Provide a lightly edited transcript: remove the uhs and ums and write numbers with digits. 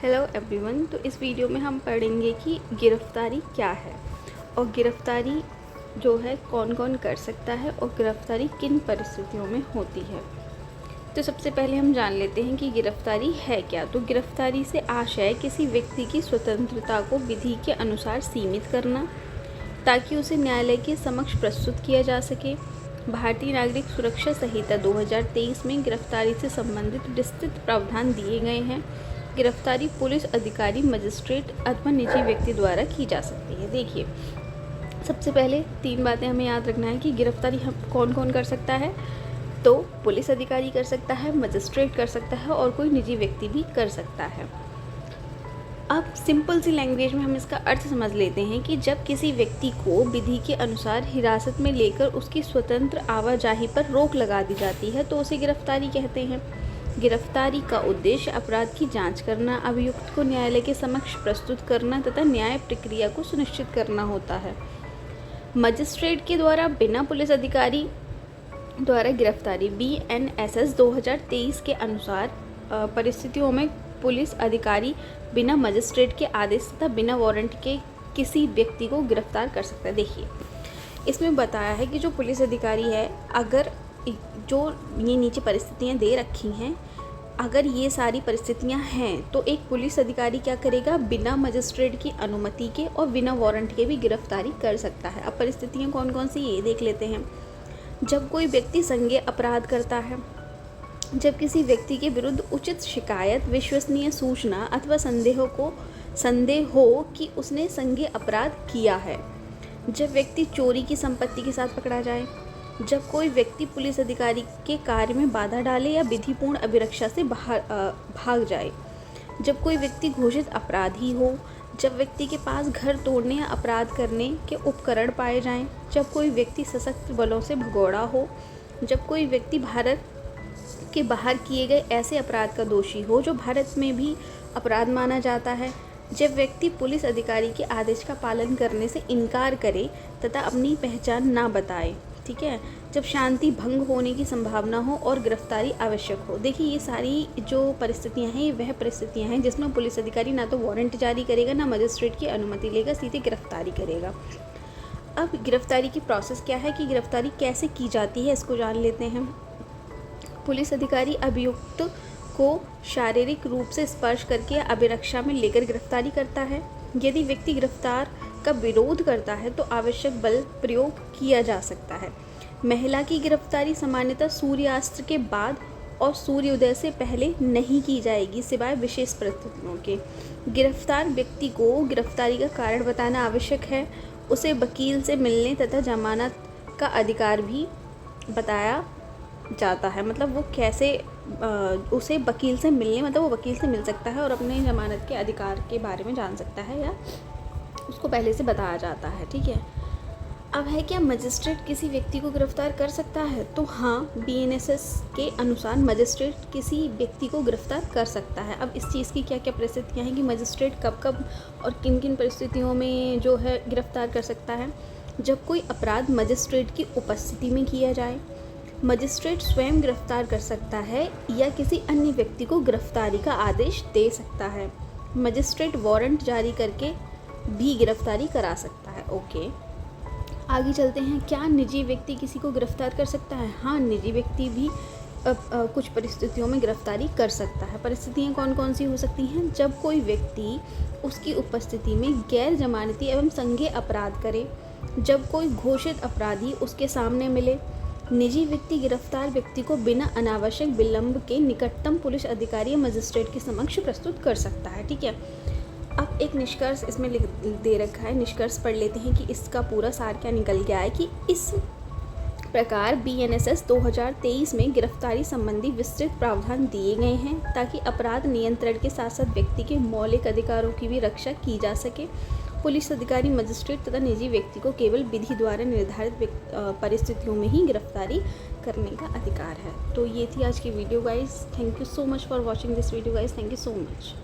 Hello everyone. तो इस video में हम पढ़ेंगे कि गिरफ्तारी क्या है और गिरफ्तारी जो है कौन कौन कर सकता है और गिरफ्तारी किन परिस्थितियों में होती है। तो सबसे पहले हम जान लेते हैं कि गिरफ्तारी है क्या। तो गिरफ्तारी से आशय किसी व्यक्ति की स्वतंत्रता को विधि के अनुसार सीमित करना ताकि उसे न्यायालय के समक्ष प्रस्तुत किया जा सके। भारतीय नागरिक सुरक्षा संहिता 2023 में गिरफ्तारी से संबंधित विस्तृत प्रावधान दिए गए हैं। गिरफ्तारी पुलिस अधिकारी, मजिस्ट्रेट अथवा निजी व्यक्ति द्वारा की जा सकती है। देखिए, सबसे पहले 3 बातें हमें याद रखना है कि गिरफ्तारी हम कौन कौन कर सकता है। तो पुलिस अधिकारी कर सकता है, मजिस्ट्रेट कर सकता है और कोई निजी व्यक्ति भी कर सकता है। अब सिंपल सी लैंग्वेज में हम इसका अर्थ समझ लेते हैं कि जब किसी व्यक्ति को विधि के अनुसार हिरासत में लेकर उसकी स्वतंत्र आवाजाही पर रोक लगा दी जाती है तो उसे गिरफ्तारी कहते हैं। गिरफ्तारी का उद्देश्य अपराध की जांच करना, अभियुक्त को न्यायालय के समक्ष प्रस्तुत करना तथा न्याय प्रक्रिया को सुनिश्चित करना होता है। मजिस्ट्रेट के द्वारा बिना पुलिस अधिकारी द्वारा गिरफ्तारी BNSS 2023 के अनुसार परिस्थितियों में पुलिस अधिकारी बिना मजिस्ट्रेट के आदेश तथा बिना वारंट के किसी व्यक्ति को गिरफ्तार कर सकता है। देखिए, इसमें बताया है कि जो पुलिस अधिकारी है, अगर जो ये नीचे परिस्थितियाँ दे रखी हैं, अगर ये सारी परिस्थितियाँ हैं तो एक पुलिस अधिकारी क्या करेगा, बिना मजिस्ट्रेट की अनुमति के और बिना वारंट के भी गिरफ्तारी कर सकता है। अब परिस्थितियाँ कौन कौन सी ये देख लेते हैं। जब कोई व्यक्ति संज्ञेय अपराध करता है, जब किसी व्यक्ति के विरुद्ध उचित शिकायत, विश्वसनीय सूचना अथवा संदेह हो कि उसने संज्ञेय अपराध किया है, जब व्यक्ति चोरी की संपत्ति के साथ पकड़ा जाए, जब कोई व्यक्ति पुलिस अधिकारी के कार्य में बाधा डाले या विधिपूर्ण अभिरक्षा से भाग जाए, जब कोई व्यक्ति घोषित अपराधी हो, जब व्यक्ति के पास घर तोड़ने या अपराध करने के उपकरण पाए जाएं, जब कोई व्यक्ति सशस्त्र बलों से भगोड़ा हो, जब कोई व्यक्ति भारत के बाहर किए गए ऐसे अपराध का दोषी हो जो भारत में भी अपराध माना जाता है, जब व्यक्ति पुलिस अधिकारी के आदेश का पालन करने से इनकार करे तथा अपनी पहचान ना बताए, ठीक है, जब शांति भंग होने की संभावना हो और गिरफ्तारी आवश्यक हो। देखिए, ये सारी जो परिस्थितियां हैं, ये वह परिस्थितियां हैं जिसमें पुलिस अधिकारी ना तो वारंट जारी करेगा, ना मजिस्ट्रेट की अनुमति लेगा, सीधे गिरफ्तारी करेगा। अब गिरफ्तारी की प्रोसेस क्या है कि गिरफ्तारी कैसे की जाती है, इसको जान लेते हैं। पुलिस अधिकारी अभियुक्त को शारीरिक रूप से स्पर्श करके अभिरक्षा में लेकर गिरफ्तारी करता है। यदि व्यक्ति गिरफ्तार का विरोध करता है तो आवश्यक बल प्रयोग किया जा सकता है। महिला की गिरफ्तारी सामान्यतः सूर्यास्त के बाद और सूर्योदय से पहले नहीं की जाएगी, सिवाय विशेष परिस्थितियों के। गिरफ्तार व्यक्ति को गिरफ्तारी का कारण बताना आवश्यक है। उसे वकील से मिलने तथा जमानत का अधिकार भी बताया जाता है। मतलब वो कैसे उसे वकील से मिलने, मतलब वो वकील से मिल सकता है और अपने जमानत के अधिकार के बारे में जान सकता है, या उसको पहले से बताया जाता है, ठीक है। अब है क्या मजिस्ट्रेट किसी व्यक्ति को गिरफ्तार कर सकता है? तो हाँ, BNSS के अनुसार मजिस्ट्रेट किसी व्यक्ति को गिरफ्तार कर सकता है। अब इस चीज़ की क्या क्या परिस्थितियाँ हैं कि मजिस्ट्रेट कब कब और किन किन परिस्थितियों में जो है गिरफ्तार कर सकता है। जब कोई अपराध मजिस्ट्रेट की उपस्थिति में किया जाए, मजिस्ट्रेट स्वयं गिरफ्तार कर सकता है या किसी अन्य व्यक्ति को गिरफ्तारी का आदेश दे सकता है। मजिस्ट्रेट वारंट जारी करके भी गिरफ्तारी करा सकता है। ओके, आगे चलते हैं। क्या निजी व्यक्ति किसी को गिरफ्तार कर सकता है? हाँ, निजी व्यक्ति भी कुछ परिस्थितियों में गिरफ्तारी कर सकता है। परिस्थितियाँ कौन कौन सी हो सकती हैं? जब कोई व्यक्ति उसकी उपस्थिति में गैर जमानती एवं संज्ञेय अपराध करे, जब कोई घोषित अपराधी उसके सामने मिले। निजी व्यक्ति गिरफ्तार व्यक्ति को बिना अनावश्यक विलंब के निकटतम पुलिस अधिकारी या मजिस्ट्रेट के समक्ष प्रस्तुत कर सकता है, ठीक है। अब एक निष्कर्ष इसमें दे रखा है, निष्कर्ष पढ़ लेते हैं कि इसका पूरा सार क्या निकल गया है कि इस प्रकार BNSS 2023 में गिरफ्तारी संबंधी विस्तृत प्रावधान दिए गए हैं ताकि अपराध नियंत्रण के साथ साथ व्यक्ति के मौलिक अधिकारों की भी रक्षा की जा सके। पुलिस अधिकारी, मजिस्ट्रेट तथा निजी व्यक्ति को केवल विधि द्वारा निर्धारित परिस्थितियों में ही गिरफ्तारी करने का अधिकार है। तो ये थी आज की video guys. Thank you so much for watching this video guys. Thank you so much.